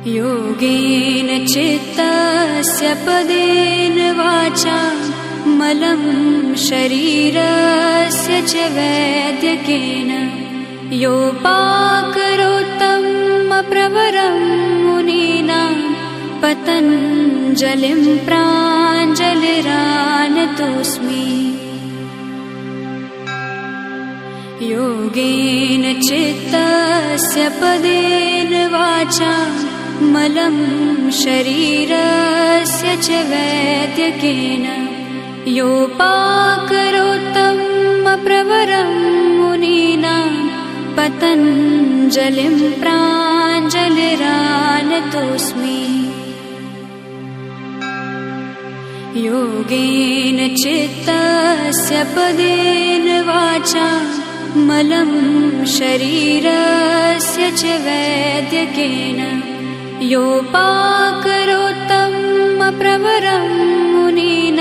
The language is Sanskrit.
योगेन चित्तस्य पदेन वाचा मलं शरीरस्य च वैद्यकेन योपाकरोत्तं प्रवरं मुनीनां पतञ्जलिं प्राञ्जलिरानतोऽस्मि। योगेन चित्तस्य पदेन वाचा मलं शरीरस्य च वैद्यकेन योपाकरोत्तं प्रवरं मुनीनां पतञ्जलिं प्राञ्जलिरानतोऽस्मि। योगेन चित्तस्य पदेन वाचा मलं शरीरस्य च वैद्यकेन योपाकरोत्तं प्रवरं मुनीनां